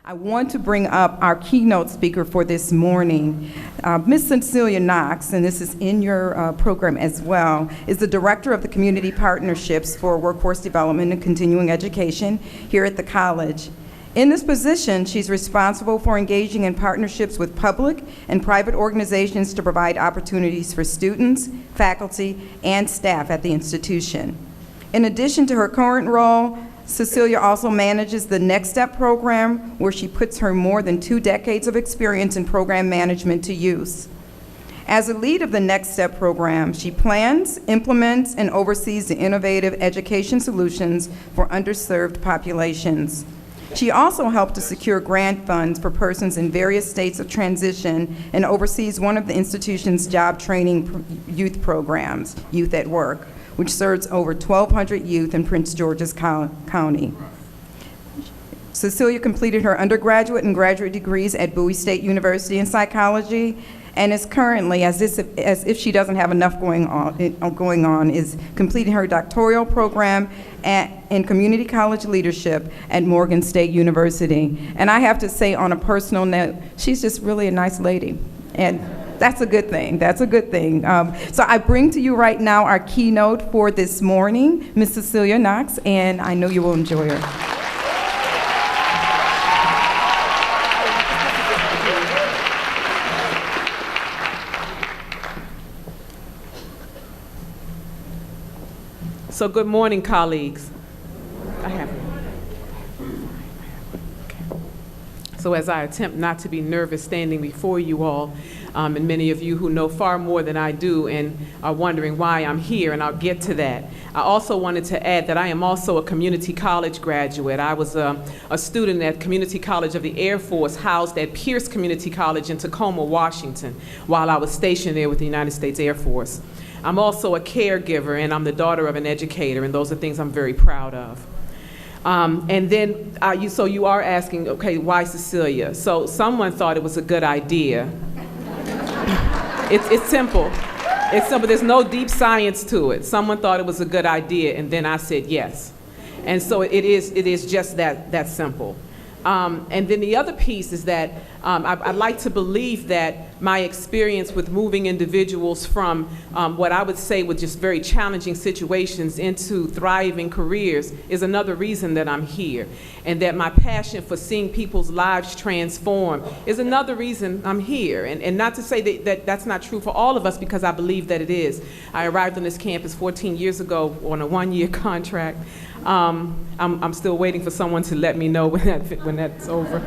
I want to bring up our keynote speaker for this morning. Ms. Cecelia Knox, and this is in your program as well, is the Director of the Community Partnerships for Workforce Development and Continuing Education here at the college. In this position, she's responsible for engaging in partnerships with public and private organizations to provide opportunities for students, faculty, and staff at the institution. In addition to her current role, Cecelia also manages the Next Step program, where she puts her more than 2 decades of experience in program management to use. As a lead of the Next Step program, she plans, implements, and oversees the innovative education solutions for underserved populations. She also helped to secure grant funds for persons in various states of transition and oversees one of the institution's job training youth programs, Youth at Work, which serves over 1,200 youth in Prince George's County. Cecelia completed her undergraduate and graduate degrees at Bowie State University in psychology, and is currently, as if she doesn't have enough going on, is completing her doctoral program in community college leadership at Morgan State University. And I have to say, on a personal note, she's just really a nice lady. And that's a good thing. That's a good thing. So I bring to you right now our keynote for this morning, Ms. Cecelia Knox, and I know you will enjoy her. So good morning, colleagues. So as I attempt not to be nervous standing before you all, and many of you who know far more than I do and are wondering why I'm here, and I'll get to that. I also wanted to add that I am also a community college graduate. I was a student at Community College of the Air Force, housed at Pierce Community College in Tacoma, Washington, while I was stationed there with the United States Air Force. I'm also a caregiver, and I'm the daughter of an educator, and those are things I'm very proud of. And then, so you are asking, okay, why Cecelia? So someone thought it was a good idea. It's simple. It's simple. There's no deep science to it. Someone thought it was a good idea, and then I said yes. And so it is just that simple. And then the other piece is that I'd like to believe that my experience with moving individuals from what I would say were just very challenging situations into thriving careers is another reason that I'm here. And that my passion for seeing people's lives transform is another reason I'm here. And not to say that that's not true for all of us, because I believe that it is. I arrived on this campus 14 years ago on a 1-year contract. I'm still waiting for someone to let me know when that's over.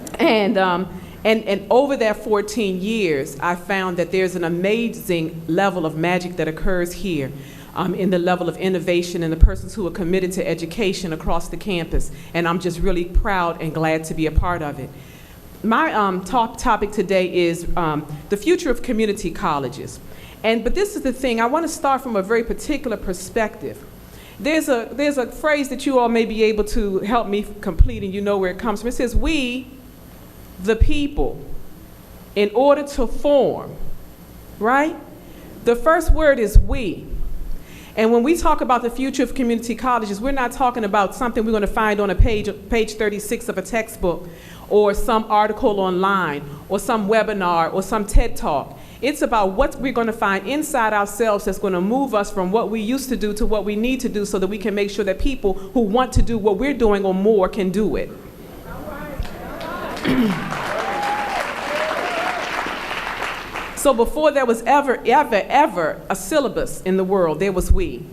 And over that 14 years, I found that there's an amazing level of magic that occurs here in the level of innovation and the persons who are committed to education across the campus. And I'm just really proud and glad to be a part of it. My top topic today is the future of community colleges. But this is the thing, I want to start from a very particular perspective. There's a phrase that you all may be able to help me complete, and you know where it comes from. It says, we, the people, in order to form, right? The first word is we. And when we talk about the future of community colleges, we're not talking about something we're going to find on page 36 of a textbook, or some article online, or some webinar, or some TED Talk. It's about what we're going to find inside ourselves that's going to move us from what we used to do to what we need to do, so that we can make sure that people who want to do what we're doing or more can do it. So before there was ever a syllabus in the world, there was we.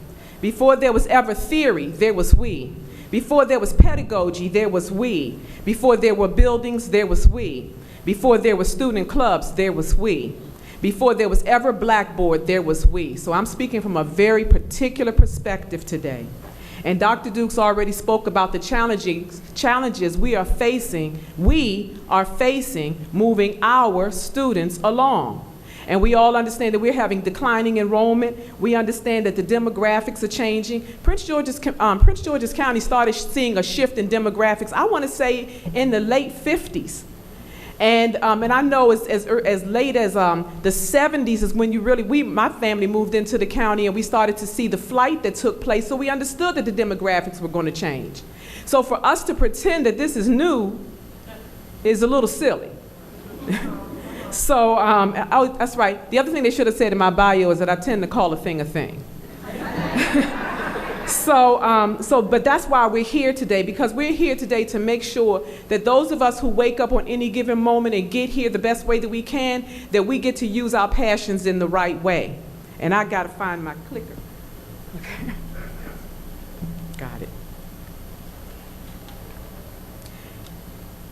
Before there was ever theory, there was we. Before there was pedagogy, there was we. Before there were buildings, there was we. Before there were student clubs, there was we. Before there was ever Blackboard, there was we. So I'm speaking from a very particular perspective today. And Dr. Dukes already spoke about the challenges we are facing moving our students along. And we all understand that we're having declining enrollment. We understand that the demographics are changing. Prince George's County started seeing a shift in demographics, I want to say, in the late 50s. And I know as late as the 70s is when my family moved into the county and we started to see the flight that took place, so we understood that the demographics were going to change. So for us to pretend that this is new is a little silly. So, that's right. The other thing they should have said in my bio is that I tend to call a thing a thing. But that's why we're here today, because we're here today to make sure that those of us who wake up on any given moment and get here the best way that we can, that we get to use our passions in the right way. And I got to find my clicker. Okay. Got it.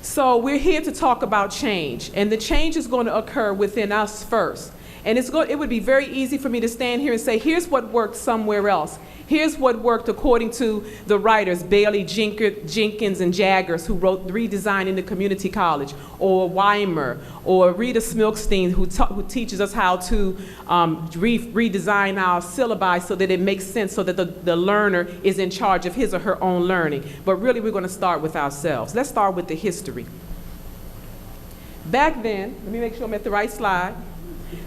So we're here to talk about change, and the change is going to occur within us first. And it would be very easy for me to stand here and say, here's what worked somewhere else. Here's what worked according to the writers, Bailey, Jenkins, and Jaggers, who wrote Redesign in the Community College, or Weimer, or Rita Smilkstein, who teaches us how to redesign our syllabi so that it makes sense, so that the learner is in charge of his or her own learning. But really, we're going to start with ourselves. Let's start with the history. Back then, let me make sure I'm at the right slide.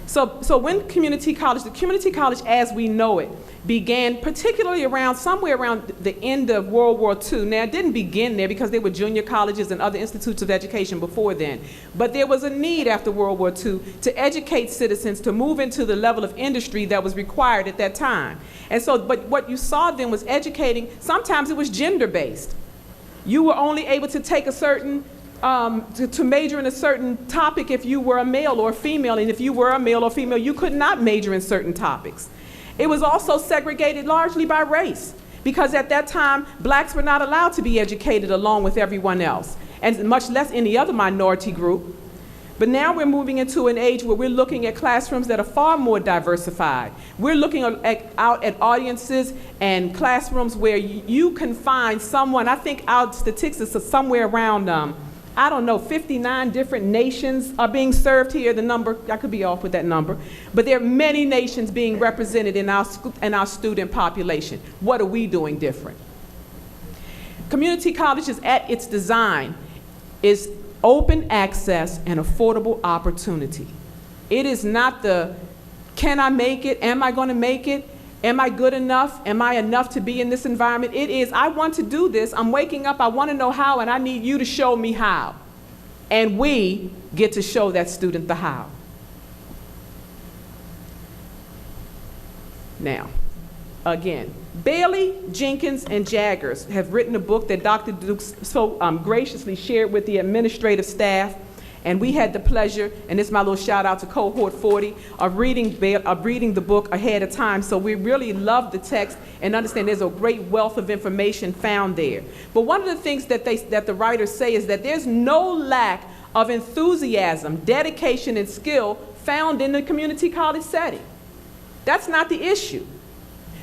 So when the community college as we know it began particularly somewhere around the end of World War II. Now, it didn't begin there because there were junior colleges and other institutes of education before then. But there was a need after World War II to educate citizens to move into the level of industry that was required at that time. And so, but what you saw then was educating, sometimes it was gender-based. You were only able to take a certain to major in a certain topic if you were a male or a female, and if you were a male or female, you could not major in certain topics. It was also segregated largely by race, because at that time, blacks were not allowed to be educated along with everyone else, and much less any other minority group. But now we're moving into an age where we're looking at classrooms that are far more diversified. We're looking out at audiences and classrooms where you can find someone. I think our statistics are somewhere around 59 different nations are being served here. The number, I could be off with that number, but there are many nations being represented in our student population. What are we doing different? Community colleges at its design is open access and affordable opportunity. It is not the, can I make it? Am I going to make it? Am I good enough? Am I enough to be in this environment? It is, I want to do this. I'm waking up, I want to know how, and I need you to show me how. And we get to show that student the how. Now, again, Bailey, Jenkins, and Jaggers have written a book that Dr. Dukes so graciously shared with the administrative staff. And we had the pleasure, and this is my little shout out to Cohort 40, of reading the book ahead of time. So we really love the text and understand there's a great wealth of information found there. But one of the things that the writers say is that there's no lack of enthusiasm, dedication, and skill found in the community college setting. That's not the issue.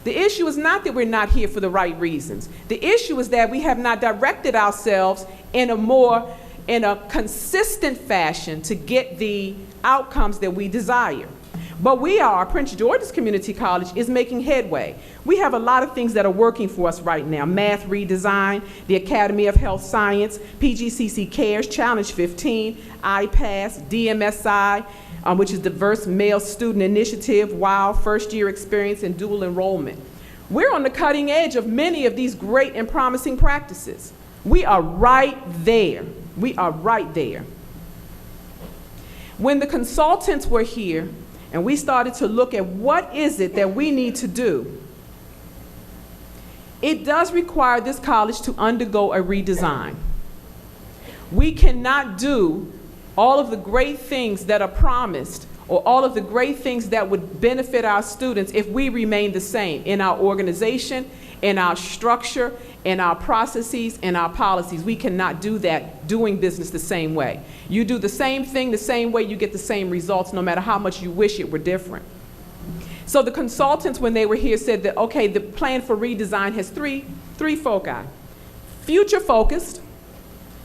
The issue is not that we're not here for the right reasons. The issue is that we have not directed ourselves in a consistent fashion to get the outcomes that we desire. But Prince George's Community College is making headway. We have a lot of things that are working for us right now. Math redesign, the Academy of Health Science, PGCC Cares, Challenge 15, IPASS, DMSI, which is Diverse Male Student Initiative, WOW, First Year Experience, and Dual Enrollment. We're on the cutting edge of many of these great and promising practices. We are right there. We are right there. When the consultants were here and we started to look at what is it that we need to do, it does require this college to undergo a redesign. We cannot do all of the great things that are promised or all of the great things that would benefit our students if we remain the same in our organization, in our structure, in our processes, in our policies. We cannot do that doing business the same way. You do the same thing the same way, you get the same results no matter how much you wish it were different. So the consultants, when they were here, said that, okay, the plan for redesign has three foci. Future focused,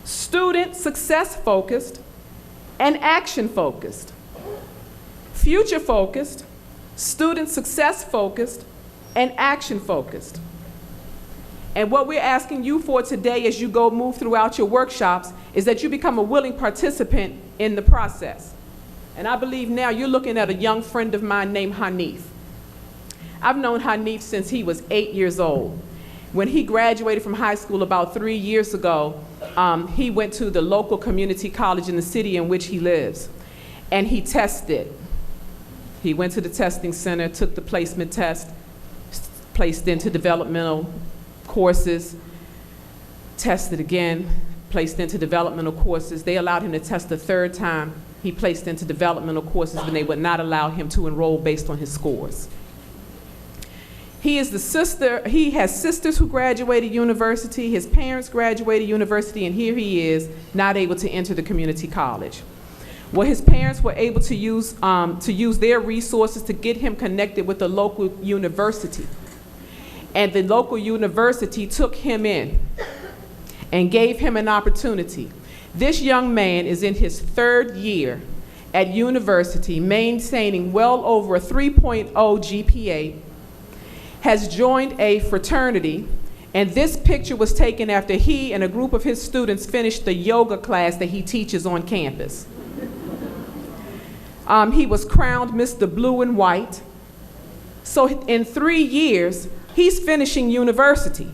student success focused, and action focused. Future focused, student success focused, and action focused. And what we're asking you for today as you go move throughout your workshops is that you become a willing participant in the process. And I believe now you're looking at a young friend of mine named Hanif. I've known Hanif since he was 8 years old. When he graduated from high school about 3 years ago, he went to the local community college in the city in which he lives, and he tested. He went to the testing center, took the placement test, placed into developmental courses, tested again, placed into developmental courses. They allowed him to test the third time. He placed into developmental courses, but they would not allow him to enroll based on his scores. He has sisters who graduated university, his parents graduated university, and here he is, not able to enter the community college. Well, his parents were able to use their resources to get him connected with the local university. And the local university took him in and gave him an opportunity. This young man is in his 3rd year at university, maintaining well over a 3.0 GPA, has joined a fraternity, and this picture was taken after he and a group of his students finished the yoga class that he teaches on campus. He was crowned Mr. Blue and White. So in 3 years, he's finishing university.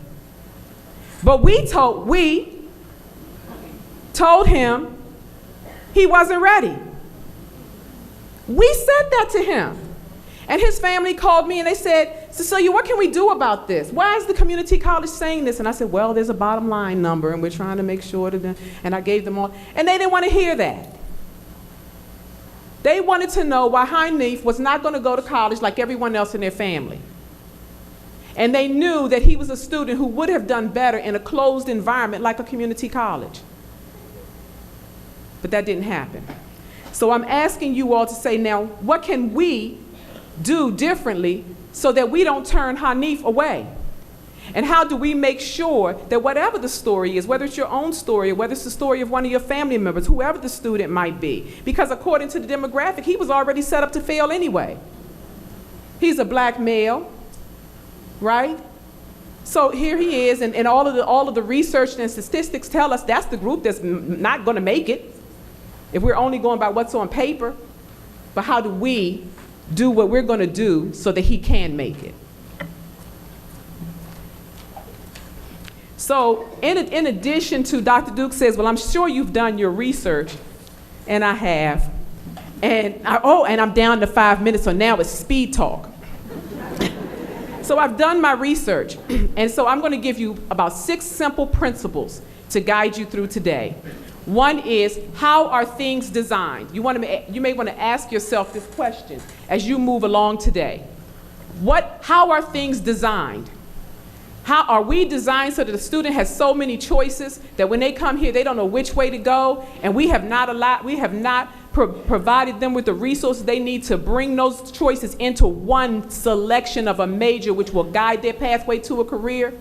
But we told him he wasn't ready. We said that to him. And his family called me and they said, Cecelia, what can we do about this? Why is the community college saying this? And I said, well, there's a bottom line number and we're trying to make sure that, and I gave them all, and they didn't want to hear that. They wanted to know why Hanif was not going to go to college like everyone else in their family. And they knew that he was a student who would have done better in a closed environment like a community college. But that didn't happen. So I'm asking you all to say now, what can we do differently so that we don't turn Hanif away? And how do we make sure that whatever the story is, whether it's your own story or whether it's the story of one of your family members, whoever the student might be, because according to the demographic, he was already set up to fail anyway. He's a black male, right? So here he is, and all of the research and statistics tell us that's the group that's not going to make it if we're only going by what's on paper. But how do we do what we're going to do so that he can make it? So in addition to, Dr. Duke says, well, I'm sure you've done your research, and I have. And I'm down to 5 minutes, so now it's speed talk. So I've done my research, and so I'm going to give you about 6 simple principles to guide you through today. One is, how are things designed? You may want to ask yourself this question as you move along today. How are things designed? How are we designed so that the student has so many choices that when they come here, they don't know which way to go, and we have not provided them with the resources they need to bring those choices into one selection of a major which will guide their pathway to a career?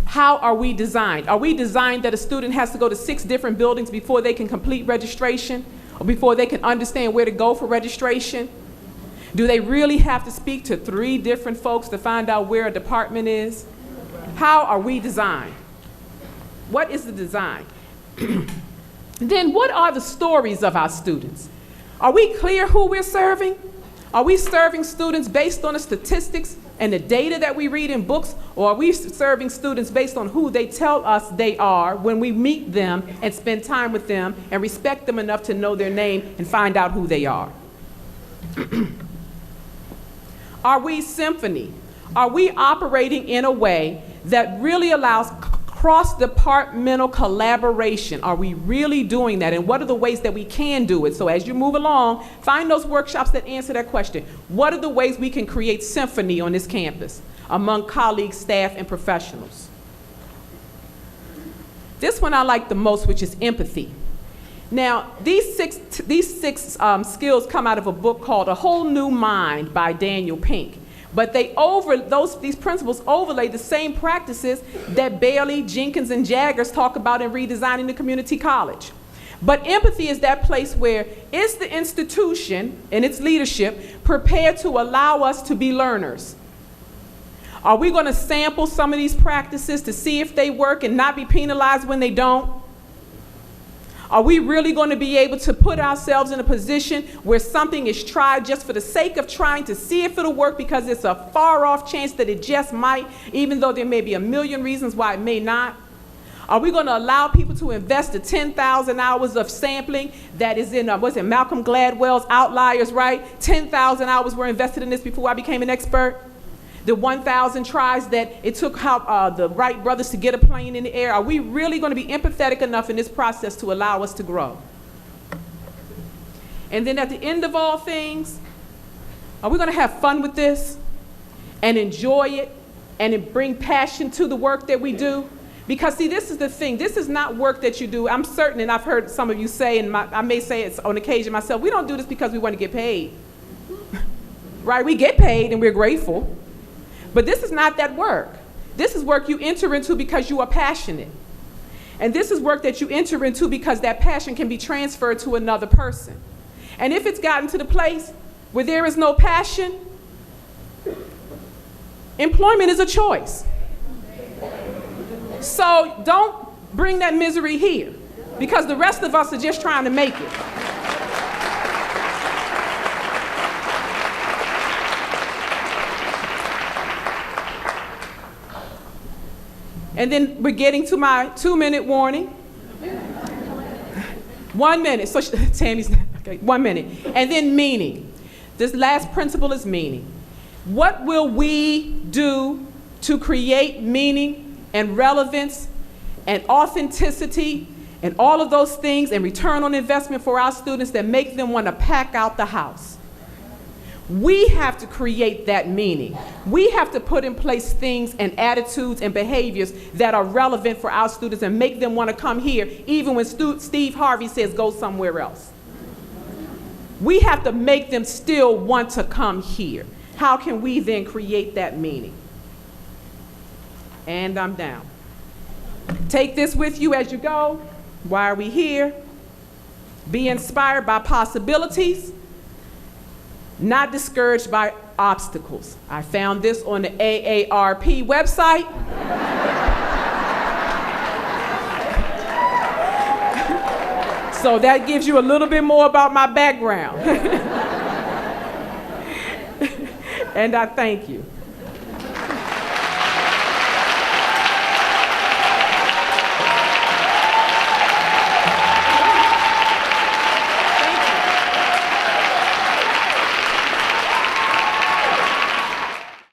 How are we designed? Are we designed that a student has to go to 6 different buildings before they can complete registration, or before they can understand where to go for registration? Do they really have to speak to 3 different folks to find out where a department is? How are we designed? What is the design? Then what are the stories of our students? Are we clear who we're serving? Are we serving students based on the statistics and the data that we read in books, or are we serving students based on who they tell us they are when we meet them and spend time with them and respect them enough to know their name and find out who they are? Are we symphony? Are we operating in a way that really allows cross-departmental collaboration? Are we really doing that? And what are the ways that we can do it? So as you move along, find those workshops that answer that question. What are the ways we can create symphony on this campus among colleagues, staff, and professionals? This one I like the most, which is empathy. Now, these six skills come out of a book called A Whole New Mind by Daniel Pink. But these principles overlay the same practices that Bailey, Jenkins, and Jaggers talk about in redesigning the community college. But empathy is that place where is the institution and its leadership prepared to allow us to be learners? Are we going to sample some of these practices to see if they work and not be penalized when they don't? Are we really going to be able to put ourselves in a position where something is tried just for the sake of trying to see if it'll work because it's a far-off chance that it just might, even though there may be a million reasons why it may not? Are we going to allow people to invest the 10,000 hours of sampling that is in, what's it, Malcolm Gladwell's Outliers, right? 10,000 hours were invested in this before I became an expert. The 1,000 tries that it took the Wright brothers to get a plane in the air. Are we really going to be empathetic enough in this process to allow us to grow? And then at the end of all things, are we going to have fun with this and enjoy it and bring passion to the work that we do? Because see, this is the thing. This is not work that you do. I'm certain, and I've heard some of you say, and I may say it on occasion myself, we don't do this because we want to get paid. Right? We get paid and we're grateful. But this is not that work. This is work you enter into because you are passionate. And this is work that you enter into because that passion can be transferred to another person. And if it's gotten to the place where there is no passion, employment is a choice. So don't bring that misery here, because the rest of us are just trying to make it. And then we're getting to my 2-minute warning. 1 minute. So Tammy's, okay, 1 minute. And then meaning. This last principle is meaning. What will we do to create meaning and relevance and authenticity and all of those things and return on investment for our students that make them want to pack out the house? We have to create that meaning. We have to put in place things and attitudes and behaviors that are relevant for our students and make them want to come here, even when Steve Harvey says go somewhere else. We have to make them still want to come here. How can we then create that meaning? And I'm down. Take this with you as you go. Why are we here? Be inspired by possibilities, not discouraged by obstacles. I found this on the AARP website. So that gives you a little bit more about my background. And I thank you.